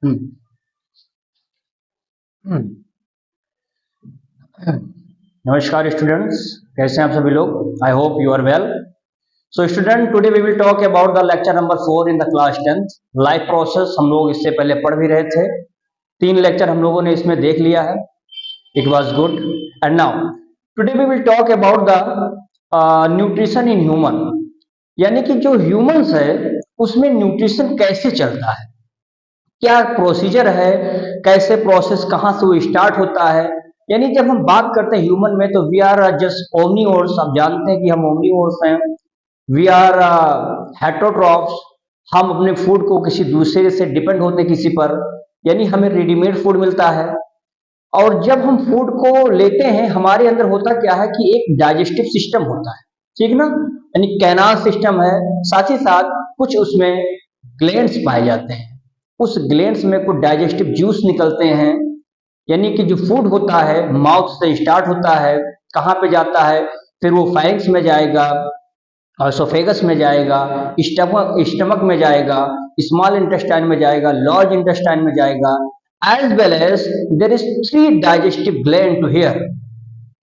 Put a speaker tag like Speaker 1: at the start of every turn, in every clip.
Speaker 1: हम्म, हम्म। नमस्कार स्टूडेंट्स, कैसे हैं आप सभी लोग? I hope you are well. So student, today we will talk about the lecture number 4 in the class 10th life process. हम लोग इससे पहले पढ़ भी रहे थे, 3 लेक्चर हम लोगों ने इसमें देख लिया है। It was good. And now today we will talk about the nutrition in human, यानी कि जो ह्यूमंस है उसमें न्यूट्रिशन कैसे चलता है, क्या प्रोसीजर है, कैसे प्रोसेस, कहाँ से वो स्टार्ट होता है। यानी जब हम बात करते हैं ह्यूमन में तो वी आर जस्ट ओमनीवोर्स। आप जानते हैं कि हम ओमनीवोर्स हैं। We are heterotrophs. हम अपने फूड को किसी दूसरे से डिपेंड होते हैं किसी पर, यानी हमें रेडीमेड फूड मिलता है। और जब हम फूड को लेते हैं हमारे अंदर होता क्या है कि एक डाइजेस्टिव सिस्टम होता है, ठीक ना, यानी कैनाल सिस्टम है। साथ ही साथ कुछ उसमें ग्लैंड्स पाए जाते हैं। उस ग्लैंड्स में कुछ डाइजेस्टिव जूस निकलते हैं, यानी कि जो फूड होता है माउथ से स्टार्ट होता है, कहाँ पे जाता है, फिर वो फाइंक्स में जाएगा, एसोफेगस में जाएगा, स्टमक में जाएगा, स्मॉल इंटेस्टाइन में जाएगा, लार्ज इंटेस्टाइन में जाएगा। As well as there is 3 digestive gland to here,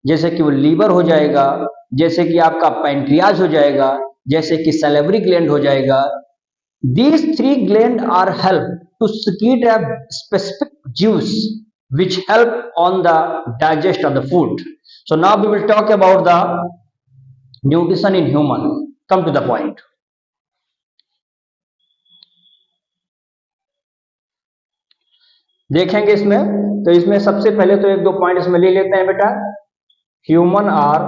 Speaker 1: जैसे कि वो लीवर हो जाएगा, जैसे कि आपका पैंक्रियाज हो जाएगा, जैसे कि सैलिवरी ग्लैंड हो जाएगा। These 3 glands are help to secrete a specific juice which help on the digest of the food. So now we will talk about the nutrition in human. Come to the point. देखेंगे इसमें, तो इसमें सबसे पहले तो 1-2 point इसमें ले लेते हैं बेटा। Human are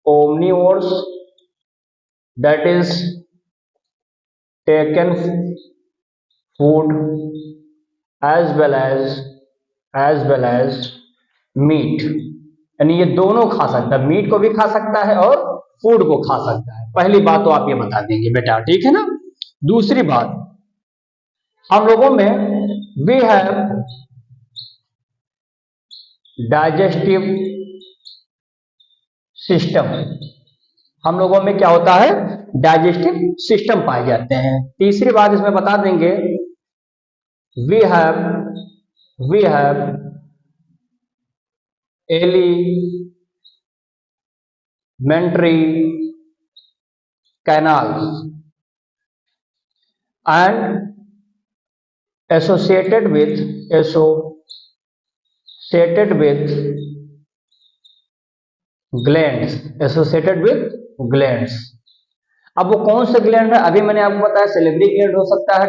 Speaker 1: omnivores, that is taken food as well as meat, यानी ये दोनों खा सकता है, मीट को भी खा सकता है और फूड को खा सकता है। पहली बात तो आप ये बता देंगे बेटा, ठीक है ना। दूसरी बात, हम लोगों में वी हैव डाइजेस्टिव सिस्टम, हम लोगों में क्या होता है, डाइजेस्टिव सिस्टम पाए जाते हैं। तीसरी बात इसमें बता देंगे, we have alimentary canals and associated with glands। अब वो कौन से ग्लैंड है, अभी मैंने आपको बताया सैलिवरी ग्लैंड हो सकता है,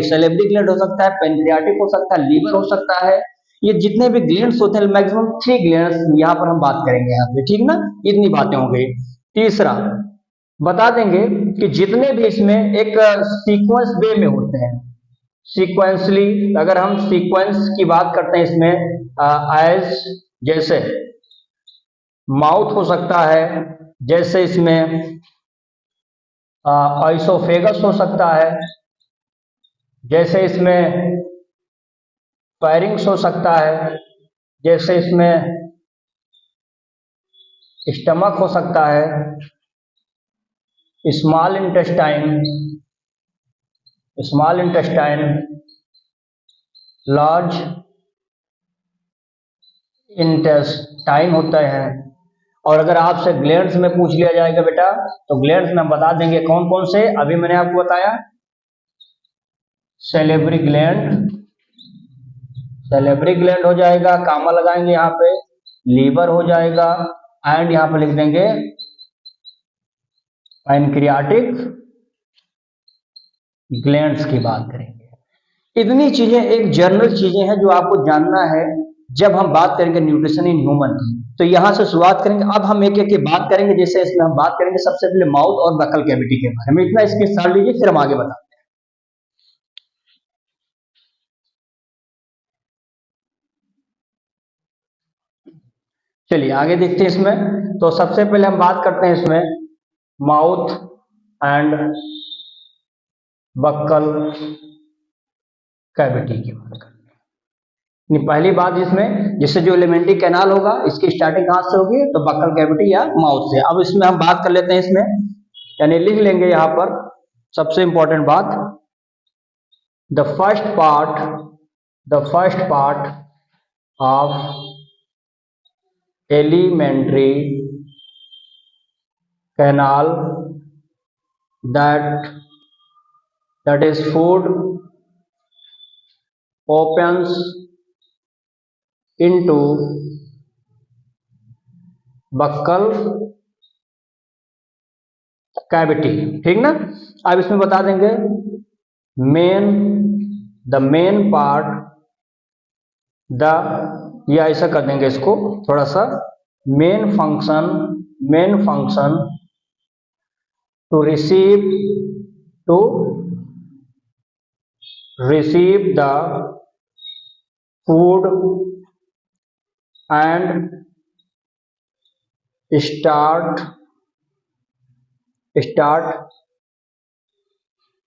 Speaker 1: सैलिवरी ग्लैंड हो सकता है, पैंक्रियाटिक हो सकता है, लीवर हो सकता है। ये जितने भी ग्लैंड्स होते हैं मैक्सिमम 3 ग्लैंड्स यहाँ पर हम बात करेंगे यहाँ पे, ठीक ना। इतनी बातें हो गई। तीसरा बता देंगे कि जितने भी इसमें एक सीक्वेंस वे में होते हैं, सीक्वेंसली, अगर हम सीक्वेंस की बात करते हैं इसमें एज, जैसे माउथ हो सकता है, जैसे इसमें आइसोफेगस हो सकता है, जैसे इसमें फायरिंग्स हो सकता है, जैसे इसमें स्टमक हो सकता है, स्मॉल इंटेस्टाइन, लार्ज इंटेस्टाइन होता है। और अगर आपसे ग्लैंड्स में पूछ लिया जाएगा बेटा, तो ग्लैंड्स में हम बता देंगे कौन कौन से, अभी मैंने आपको बताया सैलिवरी ग्लैंड हो जाएगा, कामा लगाएंगे यहाँ पे, लीवर हो जाएगा, एंड यहाँ पे लिख देंगे पैनक्रियाटिक ग्लैंड्स की बात करेंगे। इतनी चीजें एक जनरल चीजें हैं जो आपको जानना है जब हम बात करेंगे न्यूट्रिशन इन ह्यूमन की। तो यहां से शुरुआत करेंगे, अब हम एक एक की बात करेंगे। जैसे इसमें हम बात करेंगे सबसे पहले माउथ और बकल कैविटी के बारे में, इतना इसके साथ लीजिए, फिर हम आगे बताते हैं। चलिए आगे देखते हैं इसमें। तो सबसे पहले हम बात करते हैं इसमें माउथ एंड बकल कैविटी की बात करते हैं। पहली बात इसमें, जिससे जो एलिमेंट्री कैनाल होगा इसकी स्टार्टिंग कहां से होगी, तो बकल कैविटी या माउथ से। अब इसमें हम बात कर लेते हैं इसमें, यानी लिख लेंगे यहां पर सबसे इंपॉर्टेंट बात, the first part of alimentary canal that is food opens into buccal cavity, ठीक ना। अब इसमें बता देंगे द मेन पार्ट या ऐसा कर देंगे इसको थोड़ा सा, main function to receive the food and start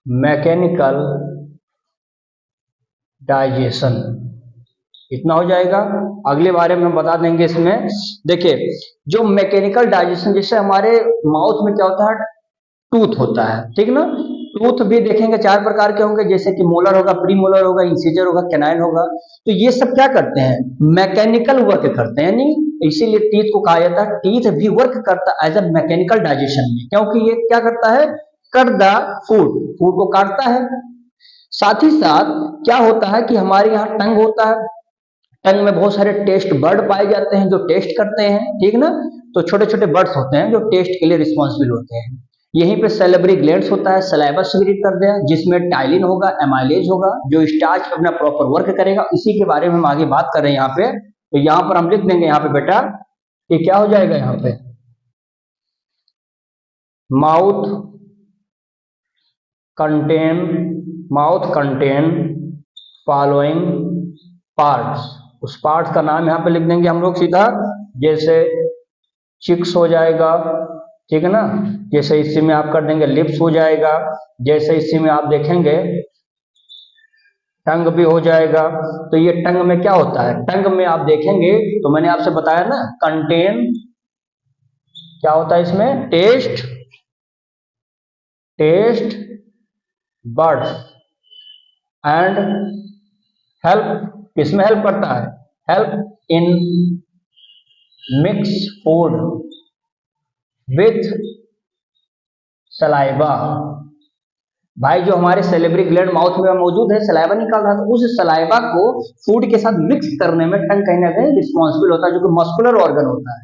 Speaker 1: mechanical digestion. इतना हो जाएगा। अगले बारे में हम बता देंगे इसमें। देखिए, जो मैकेनिकल डाइजेशन, जैसे हमारे माउथ में क्या होता है, टूथ होता है, ठीक ना। टूथ भी देखेंगे 4 प्रकार के होंगे, जैसे कि मोलर होगा, प्री मोलर होगा, इंसिजर होगा, कैनाइन होगा। तो ये सब क्या करते हैं, मैकेनिकल वर्क करते हैं, नहीं इसीलिए टीथ को कहा जाता है, टीथ भी वर्क करता है एज अ मैकेनिकल डाइजेशन में, क्योंकि ये क्या करता है, कट द फूड को काटता है। साथ ही साथ क्या होता है कि हमारे यहाँ टंग होता है, टंग में बहुत सारे टेस्ट बर्ड पाए जाते हैं जो टेस्ट करते हैं, ठीक ना। तो छोटे छोटे बर्ड्स होते हैं जो टेस्ट के लिए रिस्पॉन्सिबल होते हैं। यहीं पे सैलिवरी ग्लैंड्स होता है, सलाइवा सिक्रीट करते हैं, जिसमें टाइलिन होगा, एमाइलेज होगा, जो स्टार्च अपना प्रॉपर वर्क करेगा। इसी के बारे में हम आगे बात कर रहे हैं यहाँ पे। तो यहाँ पर हम लिख देंगे यहाँ पे बेटा, ये क्या हो जाएगा यहाँ पे, माउथ कंटेन फॉलोइंग पार्ट्स। उस पार्ट्स का नाम यहाँ पे लिख देंगे हम लोग सीधा, जैसे चिक्स हो जाएगा, ठीक है ना। जैसे इसी में आप कर देंगे लिप्स हो जाएगा, जैसे इसी में आप देखेंगे टंग भी हो जाएगा। तो ये टंग में क्या होता है, टंग में आप देखेंगे तो मैंने आपसे बताया ना, कंटेन क्या होता है इसमें, टेस्ट बर्ड्स एंड हेल्प, किसमें हेल्प करता है, help in mix food with saliva. भाई जो हमारे सैलिवरी ग्लैंड माउथ में मौजूद है, सलाइवा निकाल रहा है, उस सलाइवा को फूड के साथ मिक्स करने में टंग कहीं ना कहीं रिस्पॉन्सिबल होता है, जो कि मस्कुलर ऑर्गन होता है।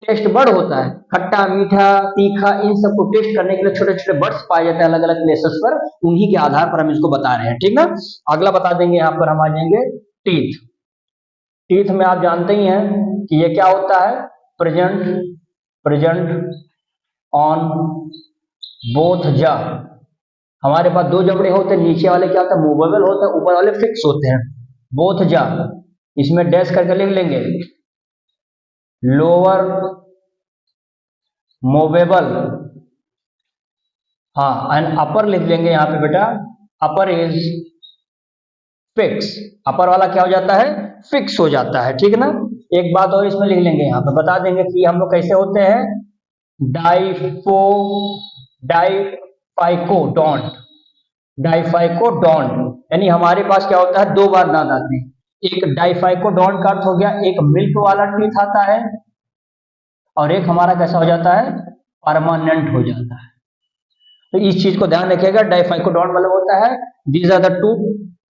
Speaker 1: टेस्ट बर्ड होता है, खट्टा मीठा तीखा इन सबको टेस्ट करने के लिए छोटे छोटे बर्ड्स पाए जाते हैं अलग अलग प्लेसेस पर, उन्हीं के आधार पर हम इसको बता रहे हैं, ठीक ना। अगला बता देंगे, यहाँ पर हम आ जाएंगे टीथ में आप जानते ही हैं कि ये क्या होता है, प्रेजेंट ऑन बोथ जा। हमारे पास 2 जबड़े होते हैं, नीचे वाले क्या होता है, मूवेबल होता है, ऊपर वाले फिक्स होते हैं, बोथ जा। इसमें डैश करके लिख लेंगे, लोअर मूवेबल, हाँ, एंड अपर लिख लेंगे यहाँ पे बेटा, अपर इज फिक्स। अपर वाला क्या हो जाता है, फिक्स हो जाता है, ठीक ना। एक बात और इसमें लिख लेंगे, यहाँ पे बता देंगे कि हम लोग कैसे होते हैं, डाइफाइकोडोंट, यानी हमारे पास क्या होता है, 2 बार दांत आते हैं। एक डाइफाइकोडोंट का अर्थ हो गया, एक मिल्क वाला टीथ आता है, और एक हमारा कैसा हो जाता है, परमानेंट हो जाता है। तो इस चीज को ध्यान रखिएगा, डाइफाइकोडोंट मतलब होता है, these are the 2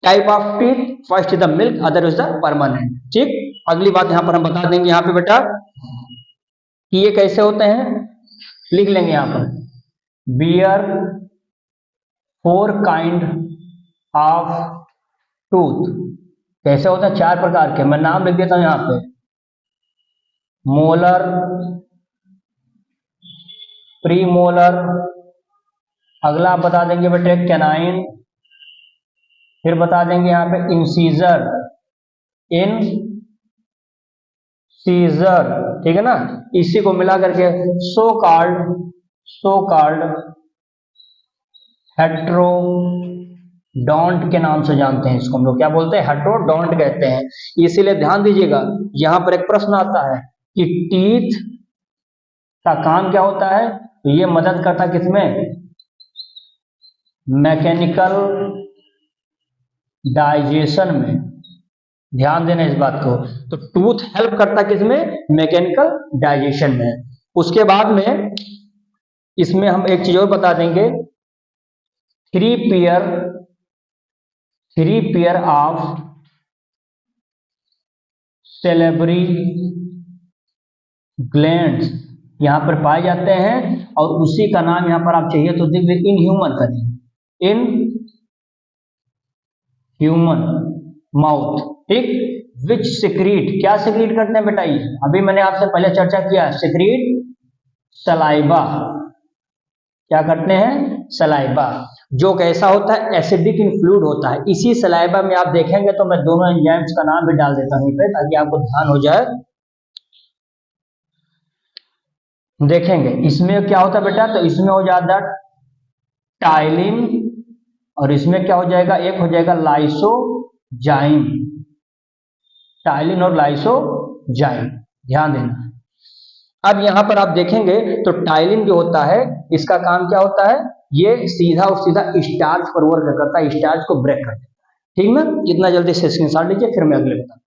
Speaker 1: type of teeth, first is the milk, other is the permanent, ठीक। अगली बात यहां पर हम बता देंगे यहाँ पे बेटा कि ये कैसे होते हैं, लिख लेंगे यहाँ पर, बियर 4 काइंड ऑफ टूथ। कैसे होता है, 4 प्रकार के, मैं नाम लिख देता हूं यहाँ पे, मोलर, प्री मोलर, अगला आप बता देंगे बेटे कैनाइन, फिर बता देंगे यहाँ पे इंसीजर, ठीक है ना। इसी को मिला करके सो कॉल्ड हेट्रोडोंट के नाम से जानते हैं। इसको हम लोग क्या बोलते हैं, हेट्रोडोंट कहते हैं। इसीलिए ध्यान दीजिएगा, यहां पर एक प्रश्न आता है कि टीथ का काम क्या होता है, तो ये मदद करता किसमें, मैकेनिकल डाइजेशन में, ध्यान देना इस बात को। तो टूथ हेल्प करता है किसमें? मैकेनिकल डाइजेशन में। उसके बाद में इसमें हम एक चीज और बता देंगे, थ्री पेयर ऑफ सेलेब्री ग्लैंड्स यहां पर पाए जाते हैं, और उसी का नाम यहां पर आप चाहिए तो देख लीजिए, इन ह्यूमन का नहीं, इन ह्यूमन माउथ, ठीक। विच सिक्रीट, क्या सिक्रीट करते हैं बेटा? ये अभी मैंने आपसे पहले चर्चा किया, सिक्रीट सलाइवा। क्या करते हैं? सलाइवा, जो कैसा होता है? एसिडिक इन फ्लूइड होता है। इसी सलाइवा में आप देखेंगे तो मैं दोनों एंजाइम्स का नाम भी डाल देता हूं पे, ताकि आपको ध्यान हो जाए। देखेंगे इसमें क्या होता है बेटा, तो इसमें हो जाता है टाइलिन, और इसमें क्या हो जाएगा? एक हो जाएगा लाइसोजाइम, टाइलिन और लाइसोजाइम, ध्यान देना। अब यहां पर आप देखेंगे तो टाइलिन जो होता है, इसका काम क्या होता है? ये सीधा और सीधा स्टार्च पर वर्क करता है, स्टार्च को ब्रेक कर देता है, ठीक ना। इतना जल्दी से स्क्रीनशॉट लीजिए, फिर मैं अगले बताऊं।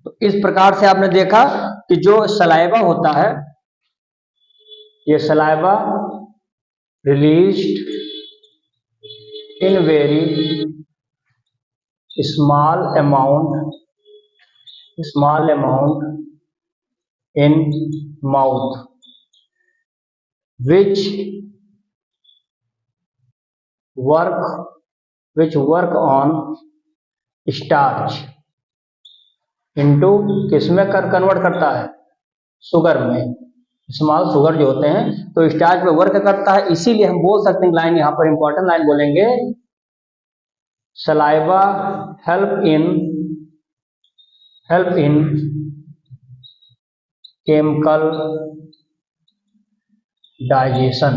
Speaker 1: तो इस प्रकार से आपने देखा कि जो सलाइवा होता है, ये saliva released in very small amount in mouth which work on starch into किसमें कन्वर्ट करता है? शुगर में। स्मॉल शुगर जो होते हैं तो स्टार्च में वर्क करता है, इसीलिए हम बोल सकते हैं, लाइन यहां पर इंपॉर्टेंट लाइन बोलेंगे, saliva help in chemical digestion.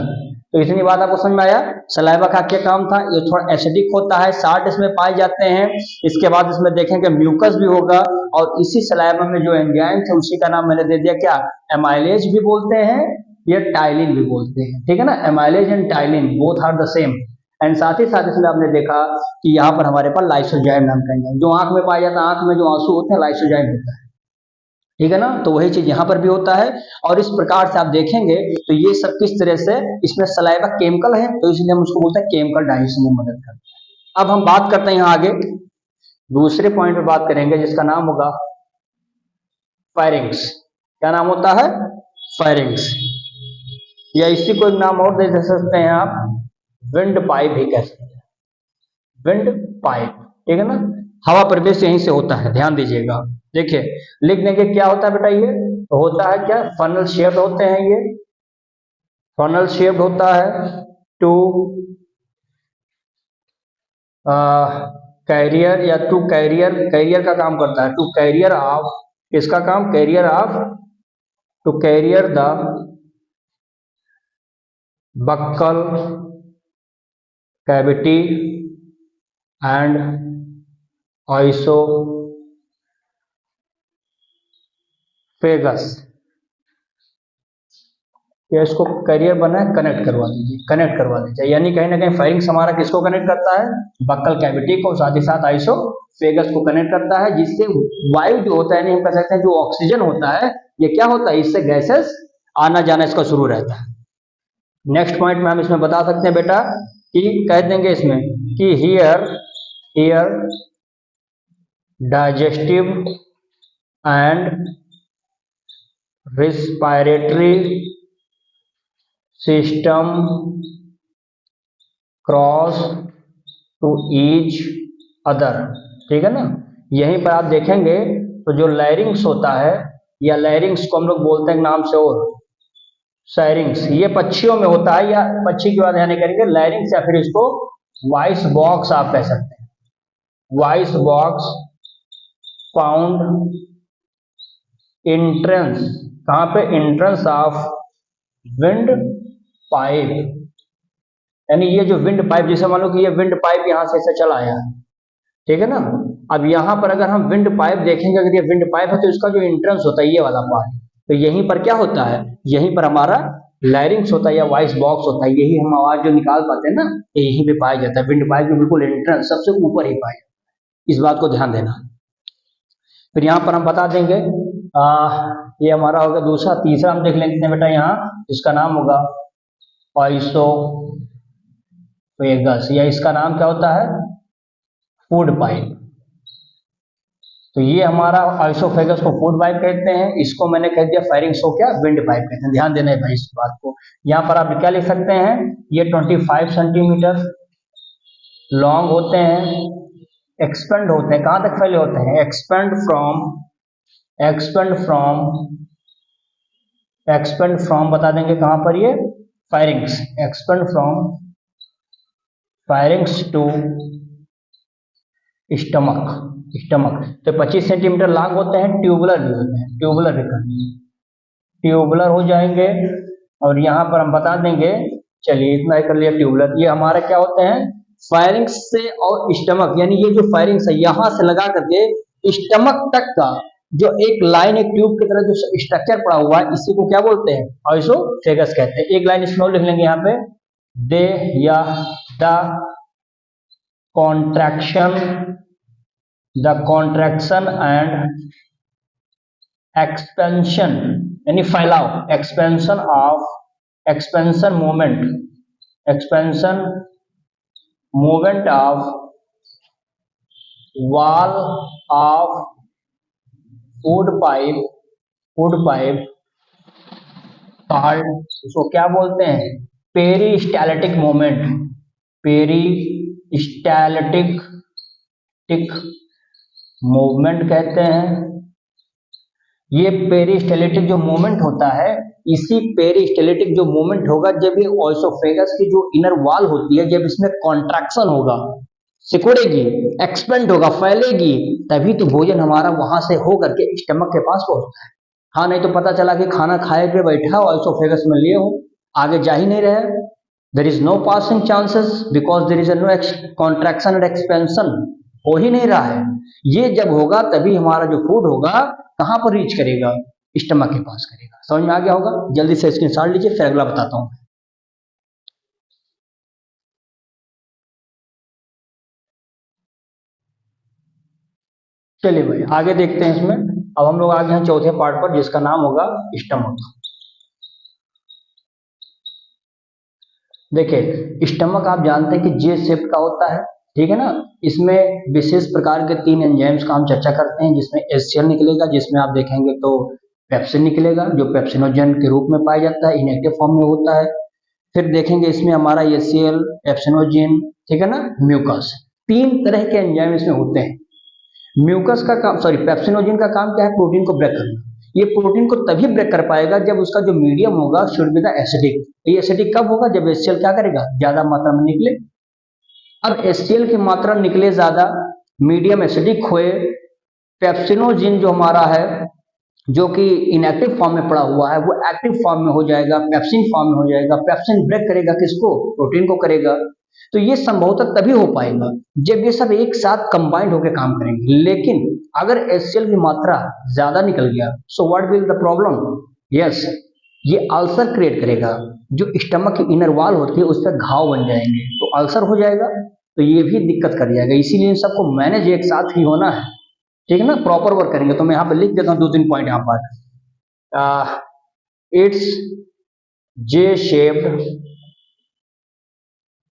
Speaker 1: तो इतनी बात आपको समझ में आया? सलाइवा का क्या काम था? ये थोड़ा एसिडिक होता है, साल्ट इसमें पाए जाते हैं। इसके बाद इसमें देखेंगे म्यूकस भी होगा, और इसी सलाइवा में जो एंजाइम्स है उसी का नाम मैंने दे दिया क्या? एमाइलेज भी बोलते हैं, या टाइलिन भी बोलते हैं, ठीक है ना। Amylase and ptyalin both are the same. And साथ ही साथ इसमें आपने देखा कि यहाँ पर हमारे पास लाइसोजाइम नाम का एंजाइम, जो आंख में पाया जाता है, आंख में जो आंसू होते हैं लाइसोजाइम होता है, ठीक है ना। तो वही चीज यहां पर भी होता है, और इस प्रकार से आप देखेंगे तो ये सब किस तरह से, इसमें सलाइवा केमिकल है, तो इसलिए हम उसको बोलते हैं केमिकल डाइजेशन में मदद करता है। अब हम बात करते हैं यहाँ आगे दूसरे पॉइंट पे बात करेंगे, जिसका नाम होगा फायरिंग्स। क्या नाम होता है? फायरिंग्स, या इसी को एक नाम और दे सकते हैं आप, विंड पाइप भी कह सकते हैं, विंड पाइप, ठीक है ना। हवा प्रवेश यहीं से होता है, ध्यान दीजिएगा। देखिए लिख देंगे क्या होता है बेटा, ये तो होता है क्या? फनल शेप्ड होते हैं, ये फनल शेप्ड होता है टू कैरियर, या टू कैरियर का काम करता है, टू कैरियर ऑफ, किसका काम? Carrier of, to carrier the buccal cavity and oesophagus. इसको कैरियर बना है, कनेक्ट करवा दीजिए, यानी कहीं ना कहीं फायरिंग्स हमारा किसको कनेक्ट करता है? बक्कल कैविटी को, साथ ही साथ आइसोफेगस को कनेक्ट करता है, जिससे वायु जो होता है, नहीं हम कह सकते हैं जो ऑक्सीजन होता है, ये क्या होता है? इससे गैसेस आना जाना इसका शुरू रहता है। नेक्स्ट पॉइंट में हम इसमें बता सकते हैं बेटा कि कह देंगे इसमें कि here digestive and respiratory system cross to each other, ठीक है ना। यहीं पर आप देखेंगे तो जो लैरिंग्स होता है, या लैरिंग्स को हम लोग बोलते हैं नाम से, और सैरिंग्स, ये पक्षियों में होता है, या पक्षी की बात नहीं करेंगे, लैरिंग्स, या फिर इसको वॉइस बॉक्स आप कह सकते हैं, वॉइस बॉक्स फाउंड एंट्रेंस, कहां पे? एंट्रेंस ऑफ विंड पाइप, यानी ये जो विंड पाइप, जैसे मान लो कि ये विंड पाइप यहां से चला आया, ठीक है ना। अब यहाँ पर अगर हम विंड पाइप देखेंगे, अगर ये विंड पाइप है तो इसका जो एंट्रेंस होता है ये वाला पार्ट, तो यहीं पर क्या होता है, यहीं पर हमारा लैरिंग्स होता है या वॉइस बॉक्स होता है, यही हम आवाज जो निकाल पाते हैं ना, ये यहीं पे पाया जाता है। विंड पाइप में बिल्कुल एंट्रेंस सबसे ऊपर ही पाया, इस बात को ध्यान देना। फिर यहाँ पर हम बता देंगे ये हमारा होगा दूसरा। तीसरा हम देख लेंगे बेटा यहाँ, इसका नाम होगा ऑइसोफेगस, या इसका नाम क्या होता है, फूड पाइप। तो ये हमारा ऑइसोफेगस को फूड पाइप कहते हैं, इसको मैंने कह दिया फायरिंग्स को क्या, विंड पाइप कहते हैं। ध्यान देना है भाई इस बात को। यहाँ पर आप क्या लिख सकते हैं, ये 25 सेंटीमीटर लॉन्ग होते हैं, एक्सपेंड होते हैं, कहाँ तक फैले होते हैं, एक्सपेंड फ्रॉम बता देंगे कहाँ पर, ये pharynx, expand from pharynx to stomach. तो 25 सेंटीमीटर लॉन्ग होते हैं, ट्यूबुलर भी होते हैं, ट्यूबुलर हो जाएंगे। और यहाँ पर हम बता देंगे, चलिए इतना ही कर लिया ट्यूबुलर। ये हमारे क्या होते हैं, फायरिंग्स से और स्टमक, यानी ये जो फायरिंग्स है यहाँ से लगा करके स्टमक तक का जो एक लाइन, एक ट्यूब की तरह जो स्ट्रक्चर पड़ा हुआ है, इसी को क्या बोलते हैं, ऑइसोफेगस कहते हैं। एक लाइन इसमें लिख लेंगे यहाँ पे, दे या द कॉन्ट्रैक्शन एंड एक्सपेंशन, यानी फैलाव, expansion movement of wall of food pipe called, उसको क्या बोलते हैं, पेरिस्टाल्टिक मूवमेंट कहते हैं। ये पेरिस्टाल्टिक जो मूवमेंट होता है, इसी पेरिस्टाल्टिक जो मूवमेंट होगा जब ये ऑइसोफेगस की जो इनर वॉल होती है, जब इसमें कॉन्ट्रैक्शन होगा, सिकुड़ेगी, एक्सपेंड होगा, फैलेगी, तभी तो भोजन हमारा वहां से हो करके स्टमक के पास पहुंचता है। हाँ, नहीं तो पता चला कि खाना खाए के बैठा हो, ऑइसोफेगस में लिए हो, आगे जा ही नहीं रहे, there is no passing chances because there is no contraction and expansion, हो ही नहीं रहा है। ये जब होगा तभी हमारा जो फूड होगा कहां पर रीच करेगा, स्टमक के पास करेगा। समझ में आ गया होगा? जल्दी से स्क्रीनशॉट लीजिए, फिर अगला बताता हूं। चलिए भाई आगे देखते हैं इसमें। अब हम लोग आ गए हैं चौथे पार्ट पर, जिसका नाम होगा स्टमक। देखिए स्टमक आप जानते हैं कि जे शेप का होता है, ठीक है ना। इसमें विशेष प्रकार के 3 एंजाइम्स का हम चर्चा करते हैं, जिसमें HCl निकलेगा, जिसमें आप देखेंगे तो पेप्सिन निकलेगा, जो पेप्सिनोजन के रूप में पाया जाता है, इनएक्टिव फॉर्म में होता है। फिर देखेंगे इसमें हमारा HCl, पेप्सिनोजिन, ठीक है ना, म्यूकस, 3 तरह के एंजाइम इसमें होते हैं। म्यूकस का काम, सॉरी पेप्सिनोजिन का काम क्या है, प्रोटीन को ब्रेक करना। ये प्रोटीन को तभी ब्रेक कर पाएगा जब उसका जो मीडियम होगा शुड बी द एसिडिक। ये एसिडिक कब होगा, जब HCl क्या करेगा, ज्यादा मात्रा में निकले। अब HCl की मात्रा निकले ज्यादा, मीडियम एसिडिक हुए, पेप्सिनोजिन जो हमारा है, जो कि इनएक्टिव फॉर्म में पड़ा हुआ है, वो एक्टिव फॉर्म में हो जाएगा, पेप्सिन फॉर्म में हो जाएगा। पेप्सिन ब्रेक करेगा किसको, प्रोटीन को करेगा। तो ये संभवतः तभी हो पाएगा जब ये सब एक साथ कंबाइंड होकर काम करेंगे। लेकिन अगर HCl की मात्रा ज्यादा निकल गया, so what will the problem, yes, ये अल्सर क्रिएट करेगा। जो स्टमक की इनर वॉल होती है उस पर घाव बन जाएंगे, तो अल्सर हो जाएगा, तो ये भी दिक्कत कर जाएगा। इसीलिए इन सबको मैनेज एक साथ ही होना है, ठीक है ना, प्रॉपर वर्क करेंगे। तो मैं यहाँ पर लिख देता हूँ 2-3 पॉइंट यहाँ पर। इट्स जे शेप्ड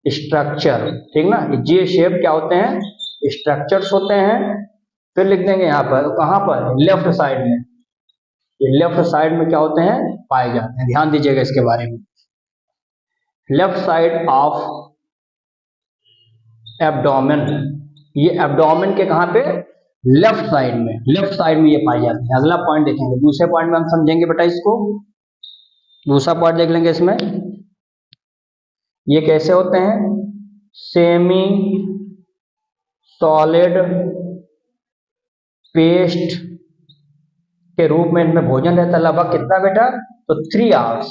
Speaker 1: स्ट्रक्चर, ठीक ना, जे शेप क्या होते हैं, स्ट्रक्चर्स होते हैं। फिर लिख देंगे यहाँ पर, कहाँ पर, लेफ्ट साइड में, ये लेफ्ट साइड में क्या होते हैं, पाए जाते हैं। ध्यान दीजिएगा इसके बारे में। लेफ्ट साइड ऑफ एब्डोमेन, ये एब्डोमेन के कहाँ पे, लेफ्ट साइड में ये पाए जाते हैं। अगला पॉइंट देखेंगे, दूसरे पॉइंट में हम समझेंगे बेटा इसको। दूसरा पॉइंट देख लेंगे इसमें, ये कैसे होते हैं, सेमी सॉलिड पेस्ट के रूप में इनमें भोजन रहता है। लगभग कितना बेटा, तो 3 आवर्स,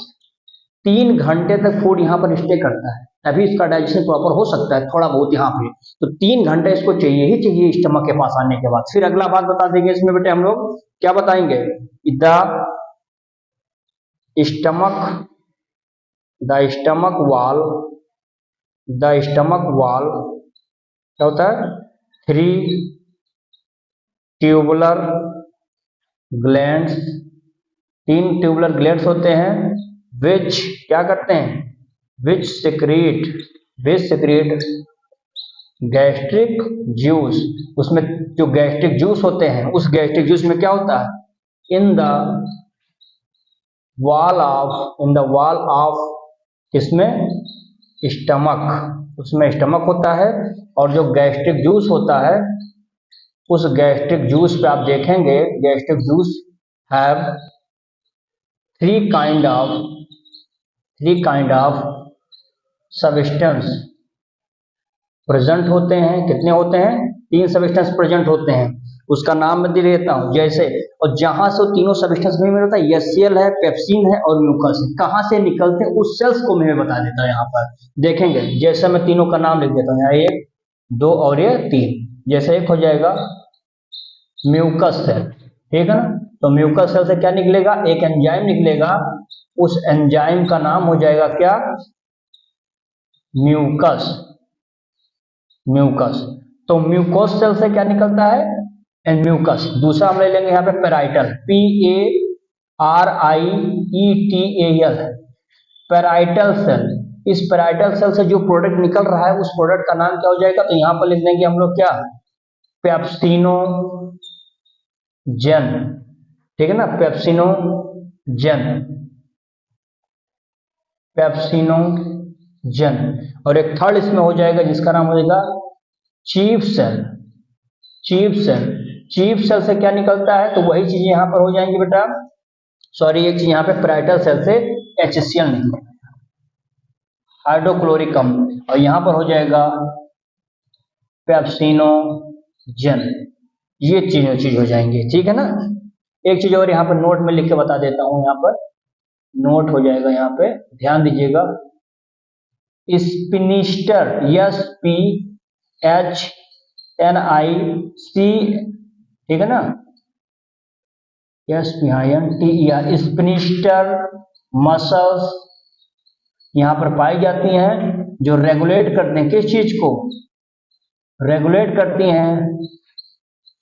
Speaker 1: 3 घंटे तक फूड यहाँ पर स्टे करता है। तभी इसका डाइजेशन प्रॉपर हो सकता है, थोड़ा बहुत यहाँ पे। तो 3 घंटे इसको चाहिए ही चाहिए स्टमक के पास आने के बाद। फिर अगला बात बता देंगे इसमें बेटे हम लोग क्या बताएंगे, द स्टमक द स्टमक वाल क्या होता है, 3 ट्यूबुलर ग्लैंड्स, 3 ट्यूबुलर ग्लैंड्स होते हैं, विच क्या करते हैं, विच सिक्रीट गैस्ट्रिक जूस। उसमें जो गैस्ट्रिक जूस होते हैं, उस गैस्ट्रिक जूस में क्या होता है, इन द वॉल ऑफ किसमें, स्टमक, उसमें स्टमक होता है। और जो गैस्ट्रिक जूस होता है, उस गैस्ट्रिक जूस पे आप देखेंगे, gastric juice have three kind of substance present होते हैं। कितने होते हैं, 3 सब्सटेंस प्रेजेंट होते हैं। उसका नाम मैं दे देता हूं जैसे, और जहां से तीनों सब्सटेंस में मिलता है, एचसीएल है, पेप्सिन है और म्यूकस है। कहां से निकलते हैं उस सेल्स को मैं बता देता हूं। यहाँ पर देखेंगे, जैसे मैं तीनों का नाम लिख देता हूं, यहाँ 1, 2 और ये 3। जैसे एक हो जाएगा म्यूकस सेल, ठीक है ना। तो म्यूकस सेल से क्या निकलेगा, एक एंजाइम निकलेगा, उस एंजाइम का नाम हो जाएगा क्या, म्यूकस। तो म्यूकोस सेल से क्या निकलता है, म्यूकस। दूसरा हम ले लेंगे यहाँ पे पेराइटल, PARIETAL, पेराइटल सेल। इस पेराइटल सेल से जो प्रोडक्ट निकल रहा है, उस प्रोडक्ट का नाम क्या हो जाएगा, तो यहाँ पर लिख देंगे हम लोग क्या, पेप्सिनोजेन, ठीक है ना, पेप्सिनोजेन। और एक थर्ड इसमें हो जाएगा जिसका नाम हो जाएगा चीफ सेल से क्या निकलता है, तो वही चीज यहाँ पर हो जाएंगी बेटा, सॉरी एक चीज यहाँ पे पेराइटल सेल से HCl निकलेगा, हाइड्रोक्लोरिक अम्ल, और यहाँ पर हो जाएगा पेप्सिनोजेन। ये चीज हो जाएंगे, ठीक है ना। एक चीज और यहाँ पर नोट में लिख के बता देता हूँ, यहाँ पर नोट हो जाएगा, यहाँ पे ध्यान दीजिएगा, स्पिनिस्टर, SPHNIC, ठीक है ना, SPINTER, स्पिनिस्टर मसल्स यहाँ पर पाई जाती हैं, जो रेगुलेट करते हैं, किस चीज को रेगुलेट करती हैं,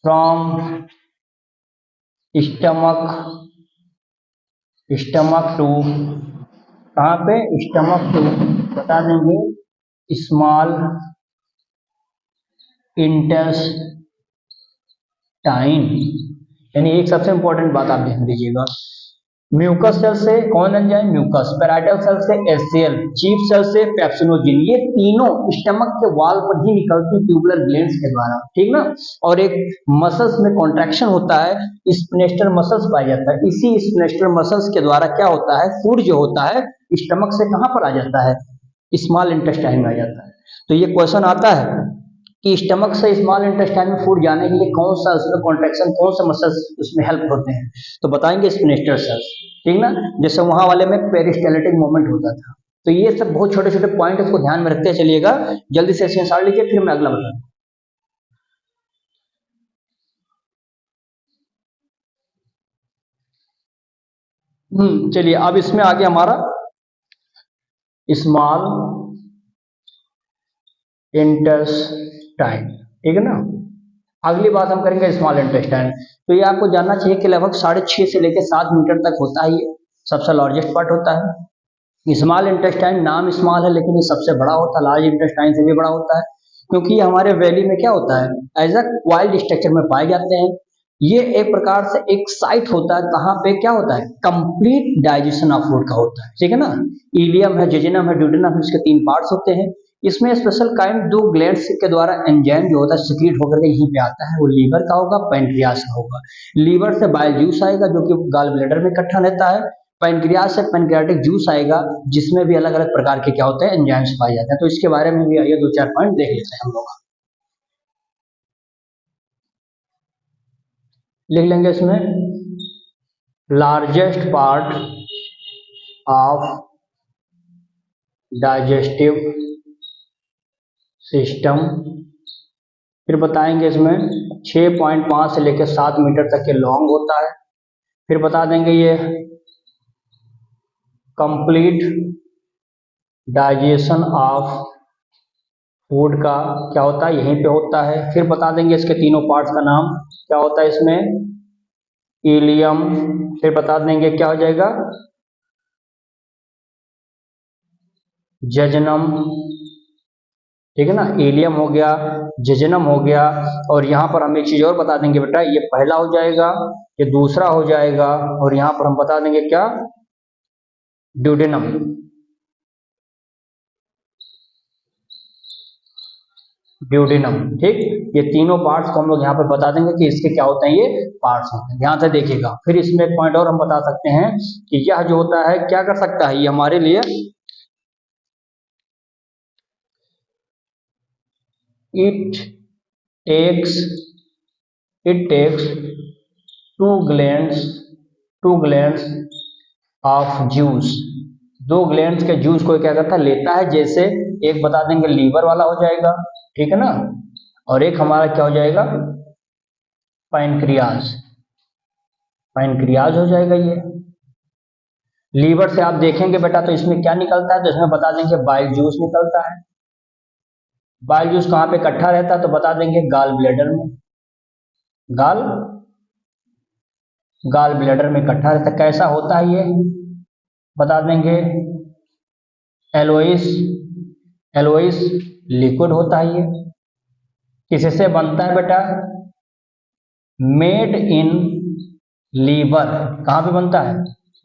Speaker 1: फ्रॉम स्टमक टू, कहाँ पे, स्टमक टू, बता देंगे स्मॉल इंटेस्टाइन। यानी एक सबसे इंपॉर्टेंट बात आप ध्यान दीजिएगा, म्यूकस सेल से कौन एंजाइम, म्यूकस, पेराइटल सेल से HCl, चीफ सेल से पेप्सिनोजेन। ये तीनों स्टमक के वॉल पर ही निकलती ट्यूबुलर ग्लैंड्स के द्वारा, ठीक ना। और एक मसल्स में कॉन्ट्रैक्शन होता है, स्पिनेस्टर मसल्स पाया जाता है। इसी स्पिनेस्टर मसल्स के द्वारा क्या होता है, फूड जो होता है स्टमक से कहां पर आ जाता है, स्मॉल इंटेस्टाइन में आ जाता है। तो ये क्वेश्चन आता है कि स्टमक से स्मॉल इंटेस्टाइन में फूड जाने के लिए कौन सा उसमें कॉन्ट्रैक्शन, कौन से मसल्स उसमें हेल्प होते हैं, तो बताएंगे स्पिनेस्टर सेल्स, ठीक ना। जैसे वहां वाले में पेरिस्टाल्टिक मूवमेंट होता था। तो ये सब बहुत छोटे छोटे पॉइंट इसको ध्यान में रखते चलिएगा। जल्दी से स्क्रीनशॉट लीजिए, फिर मैं अगला बताऊँ। चलिए अब इसमें आ गया हमारा स्मॉल इंटेस्टाइन, ठीक है ना। अगली बात हम करेंगे स्मॉल इंटेस्टाइन। तो ये आपको जानना चाहिए कि लगभग 6.5 से लेकर 7 मीटर तक होता है, ये सबसे लार्जेस्ट पार्ट होता है। स्मॉल इंटेस्टाइन नाम स्मॉल है, लेकिन ये सबसे बड़ा होता है, लार्ज इंटेस्टाइन से भी बड़ा होता है, क्योंकि ये हमारे वैली में क्या होता है, एज अ वाइल्ड स्ट्रक्चर में पाए जाते हैं। ये एक प्रकार से एक साइट होता है, कहाँ पे क्या होता है, कंप्लीट डाइजेशन ऑफ फूड का होता है, ठीक है ना। इलियम है, जेजुनम है, ड्यूडेनम है, इसके 3 पार्ट्स होते हैं। इसमें स्पेशल काइंड 2 ग्लैंड्स के द्वारा एंजाइम जो होता है सिक्रीट होकर के यहीं पे आता है, वो लीवर का होगा, पैनक्रियास का होगा। लीवर से बाइल जूस आएगा जो कि गॉल ब्लैडर में इकट्ठा रहता है, पैनक्रियास से पैनक्रियाटिक जूस आएगा, जिसमें भी अलग अलग प्रकार के क्या होते हैं, एंजाइम्स पाए जाते हैं। तो इसके बारे में भी आइए 2-4 पॉइंट देख लेते हैं हम लोग। लिख लेंगे इसमें, largest part of digestive system. फिर बताएंगे इसमें 6.5 से लेकर 7 मीटर तक के लॉन्ग होता है। फिर बता देंगे ये कंप्लीट डाइजेशन ऑफ फूड का क्या होता है, यहीं पे होता है। फिर बता देंगे इसके तीनों पार्ट्स का नाम क्या होता है इसमें, इलियम। फिर बता देंगे क्या हो जाएगा, जजनम, ठीक है ना, इलियम हो गया, जजनम हो गया। और यहाँ पर हम एक चीज और बता देंगे बेटा, ये पहला हो जाएगा, ये दूसरा हो जाएगा, और यहाँ पर हम बता देंगे क्या, ड्यूडेनम। ड्यूडेनम, ठीक। ये तीनों पार्ट्स को हम लोग यहाँ पर बता देंगे कि इसके क्या होते हैं, ये पार्ट्स होते हैं, ध्यान से देखिएगा। फिर इसमें एक पॉइंट और हम बता सकते हैं कि यह जो होता है क्या कर सकता है, ये हमारे लिए it takes two glands of juice। 2 glands के जूस को क्या करता है, लेता है। जैसे एक बता देंगे लीवर वाला हो जाएगा, ठीक है ना, और एक हमारा क्या हो जाएगा, पैनक्रियाज। पैनक्रियाज हो जाएगा ये। लीवर से आप देखेंगे बेटा तो इसमें क्या निकलता है, तो इसमें बता देंगे बाइल जूस निकलता है। बाइल जूस कहाँ पे इकट्ठा रहता है, तो बता देंगे गाल ब्लैडर में। गाल ब्लैडर में इकट्ठा रहता है। कैसा होता है ये, बता देंगे एलोइस लिक्विड होता है ये। किससे बनता है बेटा, मेड इन लीवर। कहाँ पे बनता है,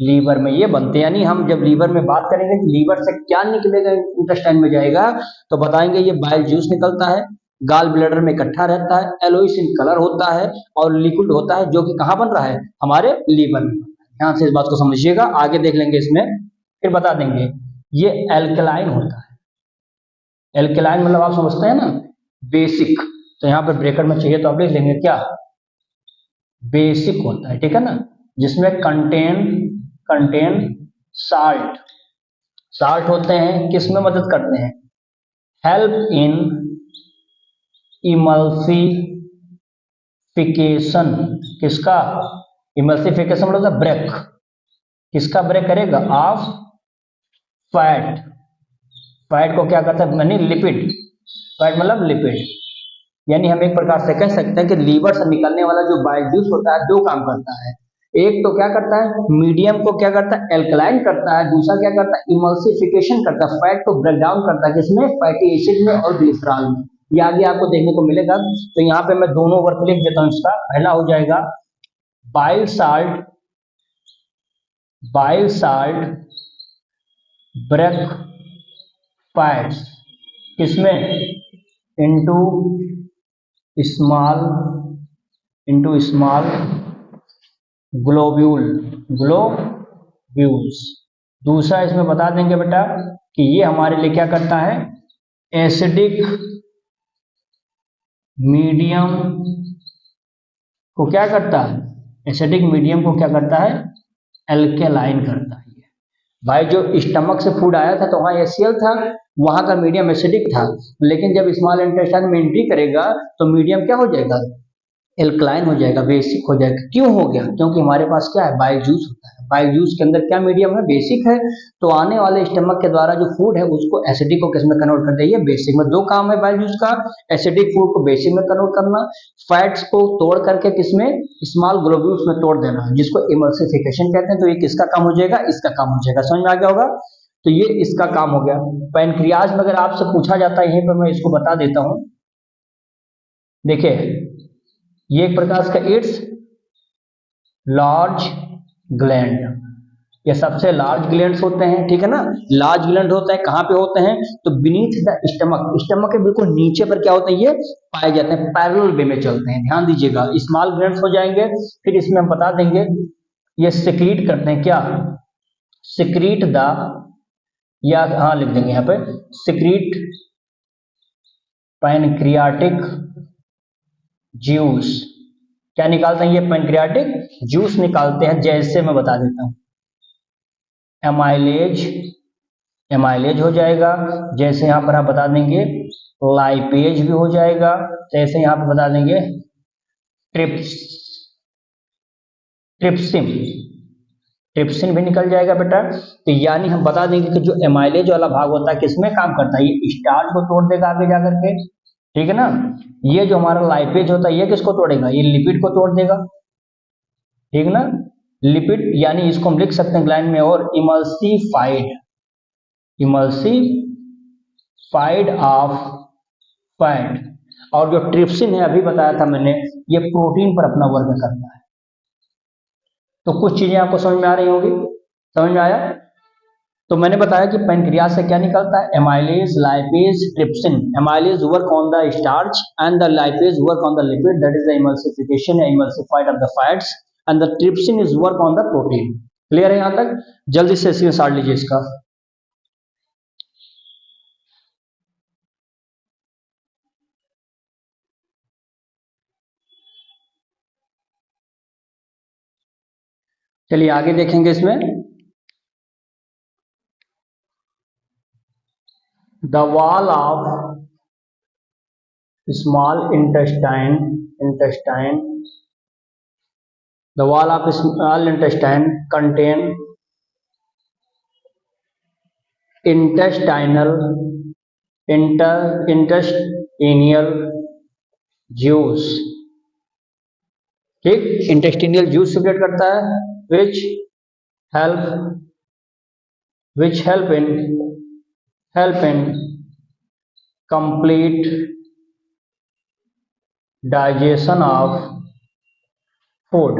Speaker 1: लीवर में ये बनते हैं। यानी हम जब लीवर में बात करेंगे कि लीवर से क्या निकलेगा, इंटेस्टाइन में जाएगा, तो बताएंगे ये बाइल जूस निकलता है, गाल ब्लैडर में इकट्ठा रहता है, एलोइस इन कलर होता है, और लिक्विड होता है, जो कि कहाँ बन रहा है, हमारे लीवर में। ध्यान से इस बात को समझिएगा, आगे देख लेंगे इसमें। फिर बता देंगे ये एल्कलाइन होता है। एल्कलाइन मतलब आप समझते हैं ना, बेसिक। तो यहाँ पर ब्रेकेट में चाहिए तो आप लिख लेंगे क्या, बेसिक होता है, ठीक है ना, जिसमें कंटेन साल्ट होते हैं। किसमें मदद करते हैं, हेल्प इन इमल्सिफिकेशन। किसका, इमल्सिफिकेशन मतलब ब्रेक। किसका ब्रेक करेगा, ऑफ फैट को क्या करता है, यानी लिपिड। फैट मतलब लिपिड। यानी हम एक प्रकार से कह सकते हैं कि लीवर से निकलने वाला जो बाइल जूस होता है, 2 काम करता है। एक तो क्या करता है, मीडियम को क्या करता है, एल्कलाइन करता है। दूसरा क्या करता है, इमल्सिफिकेशन करता है, फैट को ब्रेक डाउन करता है। किसमें, फैटी एसिड में और ग्लिसरॉल में। ये आगे आपको देखने को मिलेगा। तो यहाँ पे मैं दोनों वर्क लिख देता हूँ इसका। पहला हो जाएगा बाइल साल्ट ब्रेक फैट्स, किसमें, इनटू स्मॉल ग्लोब्यूल्स। दूसरा इसमें बता देंगे बेटा कि ये हमारे लिए क्या करता है, एसिडिक मीडियम को क्या करता है, एसिडिक मीडियम को क्या करता है, एल्केलाइन करता है। भाई जो स्टमक से फूड आया था तो वहाँ HCl था, वहां का मीडियम एसिडिक था। लेकिन जब स्मॉल इंटेस्टाइन में एंट्री करेगा तो मीडियम क्या हो जाएगा, एल्कलाइन हो जाएगा, बेसिक हो जाएगा। क्यों हो गया, क्योंकि हमारे पास क्या है, बाइल जूस होता है। बाइल जूस के अंदर क्या मीडियम है, बेसिक है। तो आने वाले स्टमक के द्वारा जो फूड है उसको एसिडिक को किसमें कन्वर्ट कर देगी, बेसिक में। 2 काम है बाइल जूस का, एसिडिक फूड को बेसिक में कन्वर्ट करना, फैट्स को तोड़ करके किसमें, स्मॉल ग्लोब्यूल्स में तोड़ देना, जिसको इमल्सिफिकेशन कहते हैं। तो ये किसका काम हो जाएगा, इसका काम हो जाएगा। समझ में आ गया होगा। तो ये इसका काम हो गया। पैनक्रियाज में अगर आपसे पूछा जाता है, यहीं पर मैं इसको बता देता हूं। देखिए ये एक प्रकार का इट्स लार्ज ग्लैंड, ये सबसे लार्ज ग्लैंड्स होते हैं, ठीक है ना। लार्ज ग्लैंड होता है, कहाँ पे होते हैं, तो बीनीथ द स्टमक के बिल्कुल नीचे पर क्या होते हैं, ये पाए जाते हैं, पैरेलल वे में चलते हैं। ध्यान दीजिएगा, स्मॉल ग्लैंड्स हो जाएंगे। फिर इसमें हम बता देंगे ये सिक्रीट करते हैं, क्या, सिक्रीट द, या हाँ लिख देंगे यहाँ पे, सिक्रीट पैनक्रियाटिक जूस। क्या निकालते हैं, ये पैनक्रियाटिक जूस निकालते हैं। जैसे मैं बता देता हूं, एमाइलेज हो जाएगा। जैसे यहां पर आप बता देंगे लाइपेज भी हो जाएगा, जैसे यहाँ पे बता देंगे ट्रिप्सिन, ट्रिप्सिन भी निकल जाएगा बेटा। तो यानी हम बता देंगे कि जो एमाइलेज वाला भाग होता है किसमें काम करता है, ये स्टार्च को तोड़ देगा आगे जाकर के, ठीक है ना। ये जो हमारा लाइपेज होता है ये किसको तोड़ेगा, ये लिपिड को तोड़ देगा, ठीक ना। लिपिड यानी इसको हम लिख सकते हैं लाइन में, और इमल्सिफाइड ऑफ फैट। और जो ट्रिप्सिन है अभी बताया था मैंने, ये प्रोटीन पर अपना वर्क करता है। तो कुछ चीजें आपको समझ में आ रही होंगी, समझ में आया। तो मैंने बताया कि पैनक्रियाज से क्या निकलता है, amylase, lipase, trypsin. Amylase work on the starch and the lipase work on the lipid, that is the emulsification या emulsified of the fats, and the trypsin is work on the protein. Clear है यहां तक? जल्दी से screenshot लीजिए इसका। चलिए आगे देखेंगे इसमें, the wall of small intestine, the wall of small intestine contain intestinal juice, ठीक, इंटेस्टिनियल जूस सिक्रेट करता है, which help in complete digestion of food.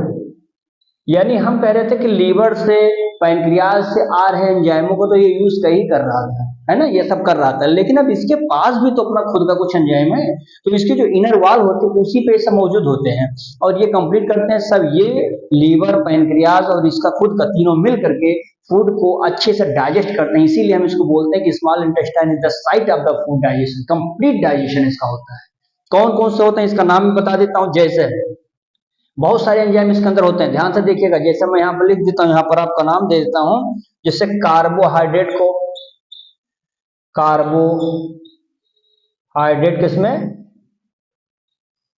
Speaker 1: यानी हम कह रहे थे कि लीवर से, पैनक्रियाज से आ रहे एंजाइमों को तो ये यूज कर ही कर रहा था, है ना, ये सब कर रहा था, लेकिन अब इसके पास भी तो अपना खुद का कुछ एंजाइम है, तो इसके जो इनर वॉल होते हैं उसी पे सब मौजूद होते हैं, और ये कंप्लीट करते हैं सब ये लीवर, पैनक्रियाज और इसका खुद का, तीनों मिल करके फूड को अच्छे से डाइजेस्ट करते हैं। इसीलिए हम इसको बोलते हैं कि small intestine is the site of the food digestion, complete digestion इसका होता है। कौन कौन से होते हैं इसका नाम भी बता देता हूं, जैसे बहुत सारे एंजाइम इसके अंदर होते हैं, ध्यान से देखिएगा। जैसे मैं यहाँ पर लिख देता हूँ, यहाँ पर आपका नाम दे देता हूँ, जैसे कार्बोहाइड्रेट को, कार्बोहाइड्रेट किसमें,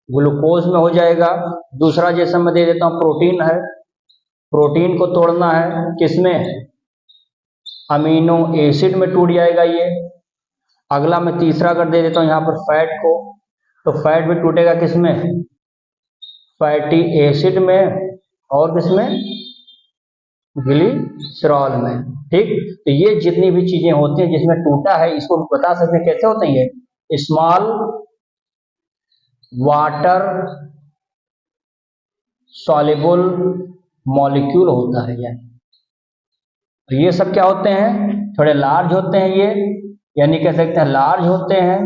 Speaker 1: ग्लूकोज में हो जाएगा। दूसरा जैसे मैं दे देता हूँ प्रोटीन है, प्रोटीन को तोड़ना है किसमें, अमीनो एसिड में टूट जाएगा ये। अगला मैं तीसरा अगर दे देता हूँ यहाँ पर फैट को, तो फैट भी टूटेगा किसमें, फैटी एसिड में, और किसमें, ग्लिसरॉल में, ठीक। तो ये जितनी भी चीजें होती हैं जिसमें टूटा है, इसको बता सकते हैं कैसे होते हैं, ये स्मॉल वाटर सॉल्युबल मॉलिक्यूल होता है। यानी ये सब क्या होते हैं, थोड़े लार्ज होते हैं ये, यानी कह सकते हैं लार्ज होते हैं,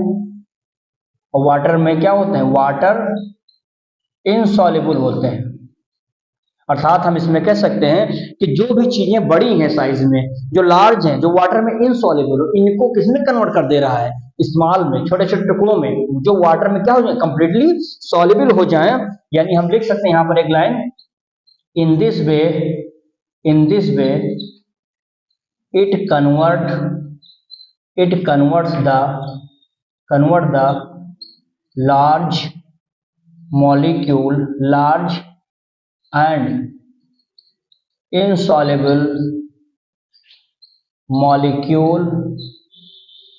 Speaker 1: और वाटर में क्या होते हैं, वाटर इनसॉल्युबल होते हैं। अर्थात हम इसमें कह सकते हैं कि जो भी चीजें बड़ी हैं साइज में, जो लार्ज हैं, जो वाटर में इनसॉल्युबल हो, इनको किसमें कन्वर्ट कर दे रहा है, स्मॉल में, छोटे छोटे टुकड़ों में, जो वाटर में क्या हो जाए, कंप्लीटली सॉल्युबल हो जाए। यानी हम लिख सकते हैं यहाँ पर एक line, in this way it convert the large and insoluble molecule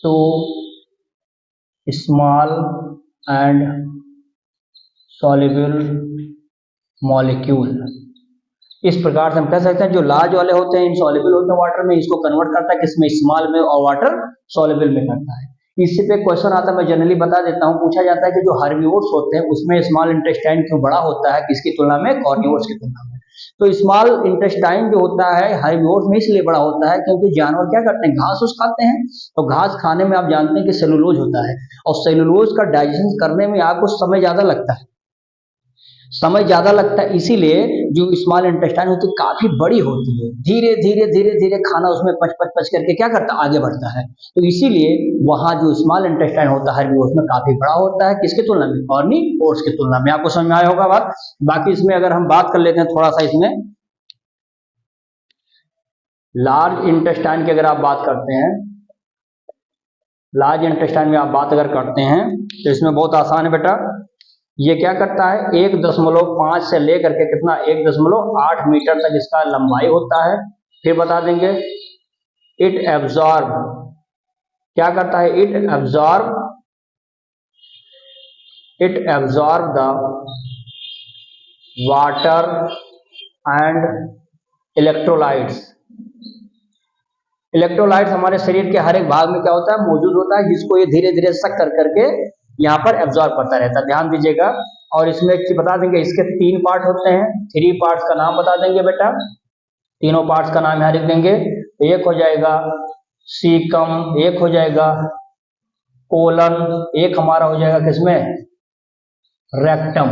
Speaker 1: to small and soluble molecule। इस प्रकार से हम कह सकते हैं जो लार्ज वाले होते हैं, इनसॉल्युबल होते हैं वाटर में, इसको कन्वर्ट करता है किसमें, स्मॉल में, और वाटर सॉल्युबल में करता है। इससे पे क्वेश्चन आता है, मैं जनरली बता देता हूं, पूछा जाता है कि जो हर्बिवोर्स होते हैं उसमें स्मॉल इंटेस्टाइन क्यों बड़ा होता है, किसकी तुलना में, कार्निवोर्स की तुलना में। तो स्मॉल इंटेस्टाइन जो होता है हर्बिवोर्स में इसलिए बड़ा होता है क्योंकि जानवर क्या करते हैं, घास उस खाते हैं, तो घास खाने में आप जानते हैं कि सेलुलोज होता है, और सेलुलोज का डाइजेशन करने में आपको समय ज्यादा लगता है, इसीलिए जो स्मॉल इंटेस्टाइन होती है काफी बड़ी होती है, धीरे धीरे खाना उसमें पच पच पच करके क्या करता है, आगे बढ़ता है। तो इसीलिए वहां जो स्मॉल इंटेस्टाइन होता है वो उसमें काफी बड़ा होता है, किसकी तुलना में, कार्निवोर्स की तुलना में। आपको समझ में आया होगा बात। बाकी इसमें अगर हम बात कर लेते हैं थोड़ा सा, इसमें लार्ज इंटेस्टाइन की अगर आप बात करते हैं, लार्ज इंटेस्टाइन में आप बात अगर करते हैं तो इसमें बहुत आसान है बेटा। ये क्या करता है, 1.5 से लेकर के कितना 1.8 मीटर तक इसका लंबाई होता है। फिर बता देंगे इट एब्जॉर्ब, क्या करता है, it absorb the water and electrolytes. Electrolytes हमारे शरीर के हर एक भाग में क्या होता है, मौजूद होता है, जिसको ये धीरे धीरे सक कर करके यहाँ पर एब्जॉर्ब करता रहता है। ध्यान दीजिएगा। और इसमें बता देंगे इसके 3 पार्ट होते हैं। 3 पार्ट्स का नाम बता देंगे बेटा, तीनों पार्ट्स का नाम यहाँ लिख देंगे। एक हो जाएगा सीकम, एक हो जाएगा कोलन, एक हमारा हो जाएगा किसमें, रेक्टम।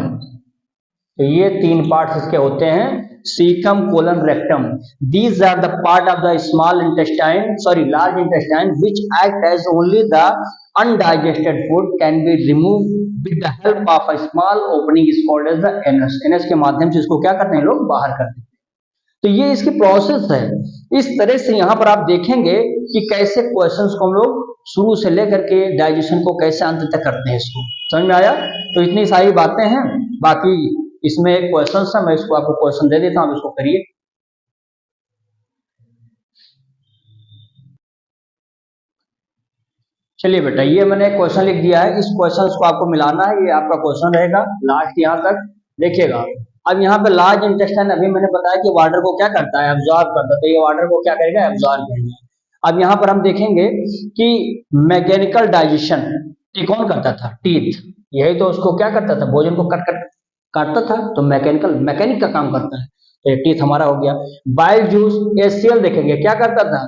Speaker 1: तो ये 3 पार्ट्स इसके होते हैं, caecum, colon, rectum. These are the part of the small intestine, large intestine, which act as only the undigested food can be removed with the help of a small opening is called as the anus. anus के माध्यम से इसको क्या करते हैं लोग, बाहर करते हैं। तो ये इसकी प्रोसेस है। इस तरह से यहाँ पर आप देखेंगे कि कैसे क्वेश्चंस को हम लोग शुरू से लेकर के डाइजेशन को कैसे अंत तक करते हैं। इसको समझ में आया? तो इतनी सारी बातें हैं। बाकी इसमें एक क्वेश्चन था, मैं इसको आपको क्वेश्चन दे देता हूं, इसको करिए। चलिए बेटा, ये मैंने एक क्वेश्चन लिख दिया है। इस क्वेश्चन को आपको मिलाना है, ये आपका क्वेश्चन रहेगा लास्ट यहाँ तक देखिएगा। अब यहाँ पे लार्ज इंटेस्टाइन अभी मैंने बताया कि वाटर को क्या करता है, एब्जॉर्ब करता है। तो ये वाटर को क्या करेगा, एब्जॉर्ब करेगा। अब यहाँ पर हम देखेंगे कि मैकेनिकल डाइजेशन ये कौन करता था, टीथ। यही तो उसको क्या करता था, भोजन को काटता था। तो मैकेनिक का काम करता है। तो ये टीथ हमारा हो गया। बाइल जूस, एसीएल देखेंगे क्या करता था,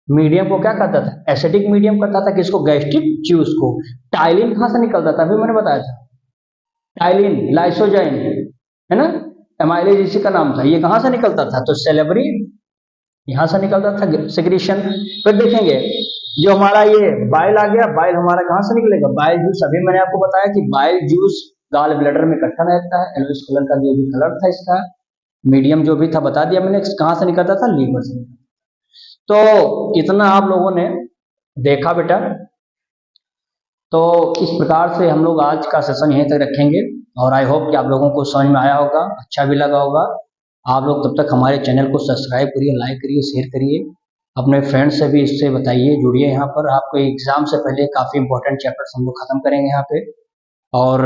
Speaker 1: मीडियम को क्या करता था, एसिडिक मीडियम करता था। किसको, गैस्ट्रिक जूस को। टाइलिन कहां से निकलता था, अभी मैंने बताया था, टाइलिन, लाइसोजाइन, है ना, एमाइलेज इसी का नाम था। ये कहां से निकलता था, तो सेलेबरी यहां से निकलता था, सिक्रीशन। फिर देखेंगे जो हमारा ये बाइल आ गया, बाइल हमारा कहां से निकलेगा, बाइल जूस। अभी मैंने आपको बताया कि बाइल जूस गाल ब्लैडर में इकट्ठा रहता है। येलोइश कलर का जो भी कलर था इसका, मीडियम जो भी था बता दिया मैंने। कहां से निकलता था, लीवर से। तो इतना आप लोगों ने देखा बेटा। तो इस प्रकार से हम लोग आज का सेशन यहीं तक रखेंगे। और आई होप कि आप लोगों को समझ में आया होगा, अच्छा भी लगा होगा। आप लोग तब तक हमारे चैनल को सब्सक्राइब करिए, लाइक करिए, शेयर करिए, अपने फ्रेंड्स से भी इससे बताइए, जुड़िए। यहाँ पर आपको एग्जाम से पहले काफ़ी इंपॉर्टेंट चैप्टर्स हम लोग खत्म करेंगे यहाँ पे। और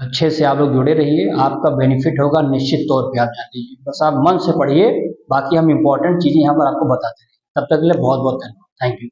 Speaker 1: अच्छे से आप लोग जुड़े रहिए, आपका बेनिफिट होगा निश्चित तौर पे। आप जान लीजिए, बस आप मन से पढ़िए, बाकी हम इंपॉर्टेंट चीज़ें यहाँ पर आपको बताते हैं। तब तक के लिए बहुत बहुत धन्यवाद। Thank you.